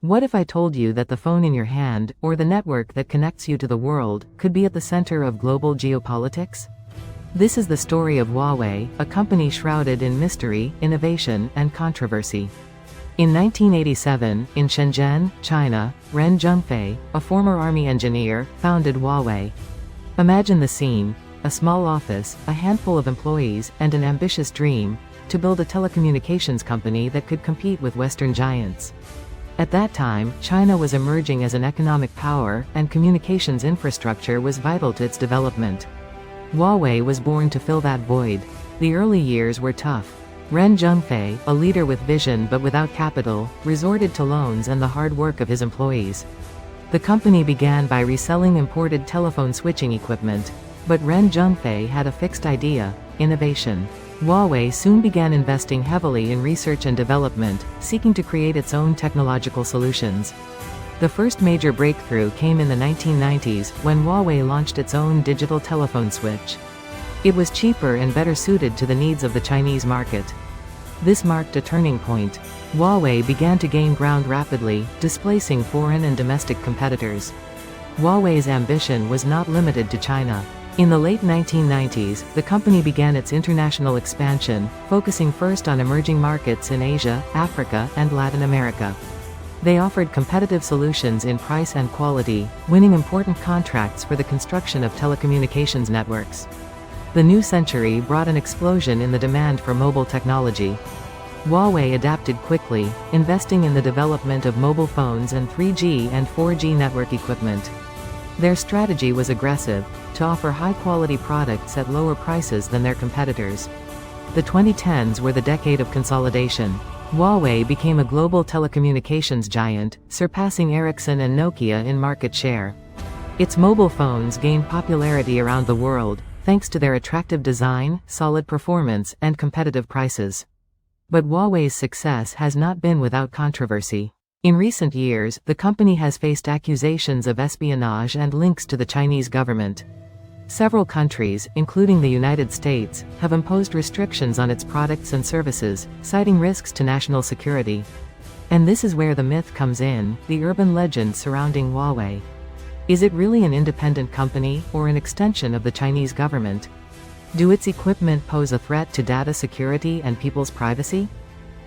What if I told you that the phone in your hand, or the network that connects you to the world, could be at the center of global geopolitics? This is the story of Huawei, a company shrouded in mystery, innovation, and controversy. In 1987, in Shenzhen, China, Ren Zhengfei, a former army engineer, founded Huawei. Imagine the scene: a small office, a handful of employees, and an ambitious dream: to build a telecommunications company that could compete with Western giants. At that time, China was emerging as an economic power, and communications infrastructure was vital to its development. Huawei was born to fill that void. The early years were tough. Ren Zhengfei, a leader with vision but without capital, resorted to loans and the hard work of his employees. The company began by reselling imported telephone switching equipment. But Ren Zhengfei had a fixed idea: innovation. Huawei soon began investing heavily in research and development, seeking to create its own technological solutions. The first major breakthrough came in the 1990s, when Huawei launched its own digital telephone switch. It was cheaper and better suited to the needs of the Chinese market. This marked a turning point. Huawei began to gain ground rapidly, displacing foreign and domestic competitors. Huawei's ambition was not limited to China. In the late 1990s, the company began its international expansion, focusing first on emerging markets in Asia, Africa, and Latin America. They offered competitive solutions in price and quality, winning important contracts for the construction of telecommunications networks. The new century brought an explosion in the demand for mobile technology. Huawei adapted quickly, investing in the development of mobile phones and 3G and 4G network equipment. Their strategy was aggressive: to offer high-quality products at lower prices than their competitors. The 2010s were the decade of consolidation. Huawei became a global telecommunications giant, surpassing Ericsson and Nokia in market share. Its mobile phones gained popularity around the world, thanks to their attractive design, solid performance, and competitive prices. But Huawei's success has not been without controversy. In recent years, the company has faced accusations of espionage and links to the Chinese government. Several countries, including the United States, have imposed restrictions on its products and services, citing risks to national security. And this is where the myth comes in: the urban legend surrounding Huawei. Is it really an independent company, or an extension of the Chinese government? Do its equipment pose a threat to data security and people's privacy?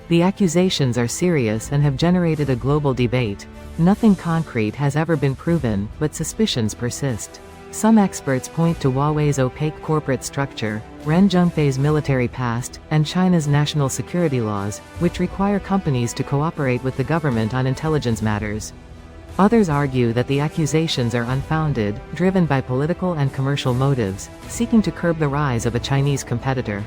The accusations are serious and have generated a global debate. Nothing concrete has ever been proven, but suspicions persist. Some experts point to Huawei's opaque corporate structure, Ren Zhengfei's military past, and China's national security laws, which require companies to cooperate with the government on intelligence matters. Others argue that the accusations are unfounded, driven by political and commercial motives, seeking to curb the rise of a Chinese competitor.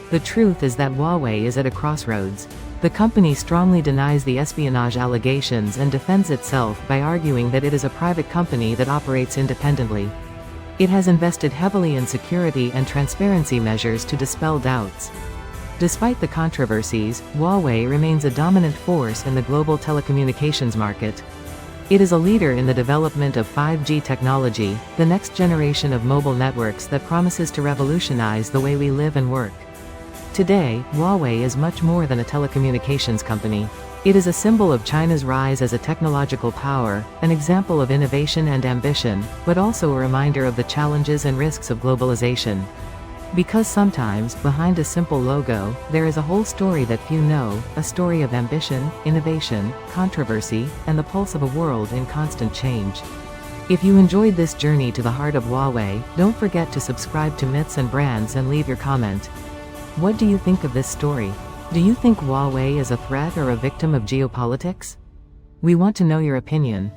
The truth is that Huawei is at a crossroads. The company strongly denies the espionage allegations and defends itself by arguing that it is a private company that operates independently. It has invested heavily in security and transparency measures to dispel doubts. Despite the controversies, Huawei remains a dominant force in the global telecommunications market. It is a leader in the development of 5G technology, the next generation of mobile networks that promises to revolutionize the way we live and work. Today, Huawei is much more than a telecommunications company. It is a symbol of China's rise as a technological power, an example of innovation and ambition, but also a reminder of the challenges and risks of globalization. Because sometimes, behind a simple logo, there is a whole story that few know, a story of ambition, innovation, controversy, and the pulse of a world in constant change. If you enjoyed this journey to the heart of Huawei, don't forget to subscribe to Myths and Brands and leave your comment. What do you think of this story? Do you think Huawei is a threat or a victim of geopolitics? We want to know your opinion.